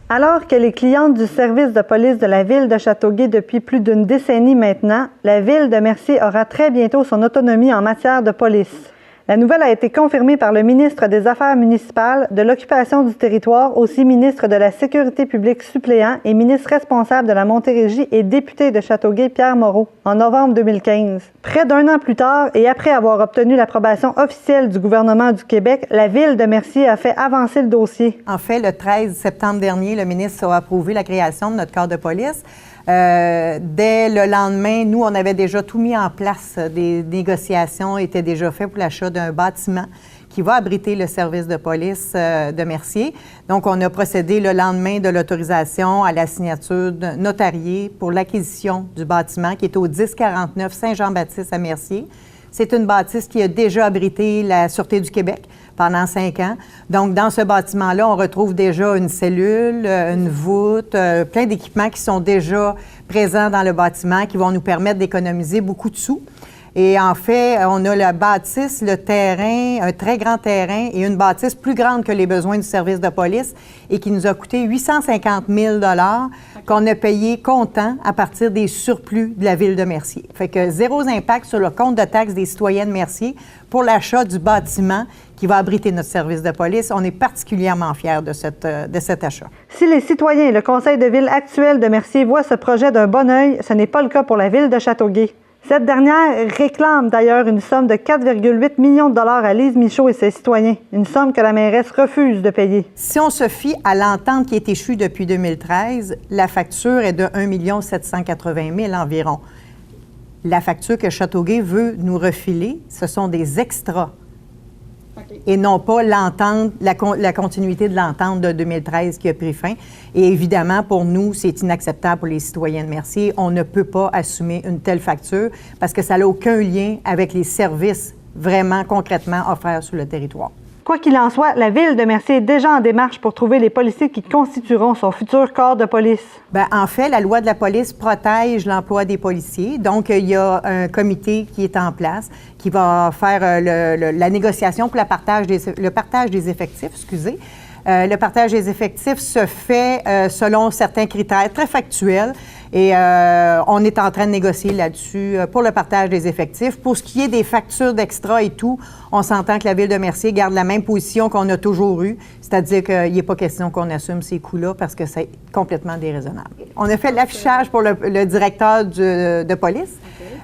Alors que les clientes du service de police de la ville de Châteauguay depuis plus d'une décennie maintenant, la ville de Mercier aura très bientôt son autonomie en matière de police. La nouvelle a été confirmée par le ministre des Affaires municipales, de l'occupation du territoire, aussi ministre de la Sécurité publique suppléant et ministre responsable de la Montérégie et député de Châteauguay, Pierre Moreau, en novembre 2015. Près d'un an plus tard, et après avoir obtenu l'approbation officielle du gouvernement du Québec, la ville de Mercier a fait avancer le dossier. En fait, le 13 septembre dernier, le ministre a approuvé la création de notre corps de police. Dès le lendemain, nous, on avait déjà tout mis en place. Des négociations étaient déjà faites pour l'achat d'un bâtiment qui va abriter le service de police de Mercier. Donc, on a procédé le lendemain de l'autorisation à la signature notariée pour l'acquisition du bâtiment qui est au 1049 Saint-Jean-Baptiste à Mercier. C'est une bâtisse qui a déjà abrité la Sûreté du Québec pendant 5 ans. Donc, dans ce bâtiment-là, on retrouve déjà une cellule, une voûte, plein d'équipements qui sont déjà présents dans le bâtiment qui vont nous permettre d'économiser beaucoup de sous. Et en fait, on a la bâtisse, le terrain, un très grand terrain et une bâtisse plus grande que les besoins du service de police et qui nous a coûté 850 000 qu'on a payé comptant à partir des surplus de la ville de Mercier. Fait que zéro impact sur le compte de taxes des citoyens de Mercier pour l'achat du bâtiment qui va abriter notre service de police. On est particulièrement fiers de cet achat. Si les citoyens et le conseil de ville actuel de Mercier voient ce projet d'un bon œil, ce n'est pas le cas pour la ville de Châteauguay. Cette dernière réclame d'ailleurs une somme de 4,8 millions de dollars à Lise Michaud et ses citoyens, une somme que la mairesse refuse de payer. Si on se fie à l'entente qui est échue depuis 2013, la facture est de 1 780 000 environ. La facture que Châteauguay veut nous refiler, ce sont des extras. Okay. Et non pas l'entente, la continuité de l'entente de 2013 qui a pris fin. Et évidemment, pour nous, c'est inacceptable pour les citoyens de Mercier. On ne peut pas assumer une telle facture parce que ça n'a aucun lien avec les services vraiment concrètement offerts sur le territoire. Quoi qu'il en soit, la ville de Mercier est déjà en démarche pour trouver les policiers qui constitueront son futur corps de police. Bien, en fait, la loi de la police protège l'emploi des policiers. Donc, il y a un comité qui est en place qui va faire la négociation pour le partage des effectifs, excusez. Le partage des effectifs se fait selon certains critères très factuels et on est en train de négocier là-dessus pour le partage des effectifs. Pour ce qui est des factures d'extra et tout, on s'entend que la Ville de Mercier garde la même position qu'on a toujours eue, c'est-à-dire qu'il n'est pas question qu'on assume ces coûts-là parce que c'est complètement déraisonnable. On a fait l'affichage pour le directeur de police.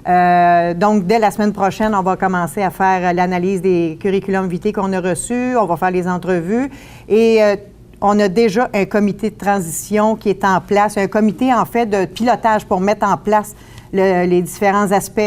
Okay. Donc, dès la semaine prochaine, on va commencer à faire l'analyse des curriculums vitae qu'on a reçus, on va faire les entrevues et on a déjà un comité de transition qui est en place, un comité, en fait, de pilotage pour mettre en place les différents aspects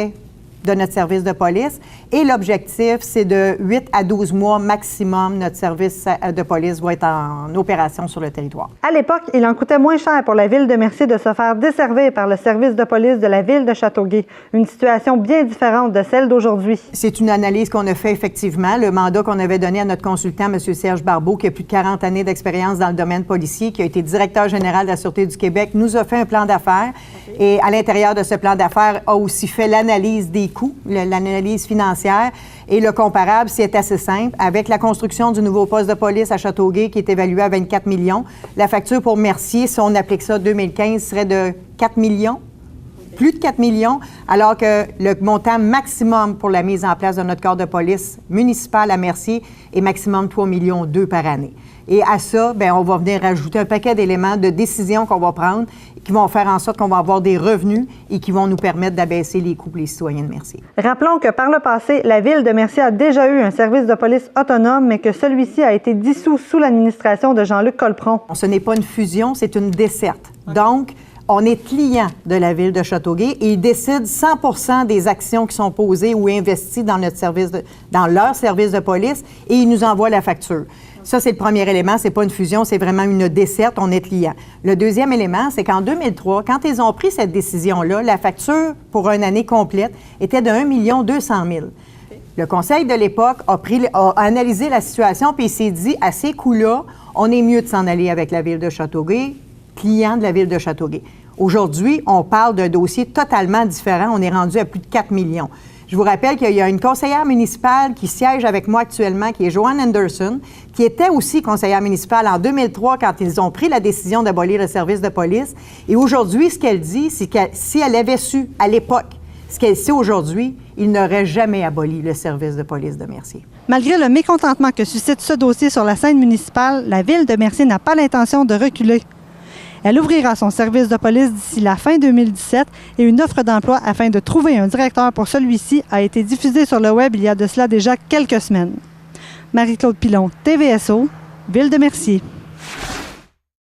de notre service de police. Et l'objectif, c'est de 8 à 12 mois maximum, notre service de police va être en opération sur le territoire. À l'époque, il en coûtait moins cher pour la Ville de Mercier de se faire desservir par le service de police de la Ville de Châteauguay. Une situation bien différente de celle d'aujourd'hui. C'est une analyse qu'on a fait effectivement. Le mandat qu'on avait donné à notre consultant, M. Serge Barbeau, qui a plus de 40 années d'expérience dans le domaine policier, qui a été directeur général de la Sûreté du Québec, nous a fait un plan d'affaires. Okay. Et à l'intérieur de ce plan d'affaires, a aussi fait l'analyse des coûts, l'analyse financière. Et le comparable, c'est assez simple. Avec la construction du nouveau poste de police à Châteauguay qui est évalué à 24 millions, la facture pour Mercier, si on applique ça 2015, serait de 4 millions, plus de 4 millions, alors que le montant maximum pour la mise en place de notre corps de police municipal à Mercier est maximum 3,2 millions par année. Et à ça, bien, on va venir rajouter un paquet d'éléments de décisions qu'on va prendre qui vont faire en sorte qu'on va avoir des revenus et qui vont nous permettre d'abaisser les coûts pour les citoyens de Mercier. Rappelons que par le passé, la Ville de Mercier a déjà eu un service de police autonome, mais que celui-ci a été dissous sous l'administration de Jean-Luc Colpron. Ce n'est pas une fusion, c'est une desserte. Okay. Donc, on est client de la Ville de Châteauguay et ils décident 100% des actions qui sont posées ou investies dans dans leur service de police et ils nous envoient la facture. Ça, c'est le premier élément. C'est pas une fusion, c'est vraiment une desserte. On est client. Le deuxième élément, c'est qu'en 2003, quand ils ont pris cette décision-là, la facture pour une année complète était de 1 200 000. Le conseil de l'époque a analysé la situation puis il s'est dit, à ces coûts-là, on est mieux de s'en aller avec la Ville de Châteauguay, client de la Ville de Châteauguay. Aujourd'hui, on parle d'un dossier totalement différent. On est rendu à plus de 4 millions. Je vous rappelle qu'il y a une conseillère municipale qui siège avec moi actuellement, qui est Joanne Anderson, qui était aussi conseillère municipale en 2003 quand ils ont pris la décision d'abolir le service de police. Et aujourd'hui, ce qu'elle dit, c'est que si elle avait su à l'époque ce qu'elle sait aujourd'hui, il n'aurait jamais aboli le service de police de Mercier. Malgré le mécontentement que suscite ce dossier sur la scène municipale, la Ville de Mercier n'a pas l'intention de reculer. Elle ouvrira son service de police d'ici la fin 2017 et une offre d'emploi afin de trouver un directeur pour celui-ci a été diffusée sur le web il y a de cela déjà quelques semaines. Marie-Claude Pilon, TVSO, Ville de Mercier.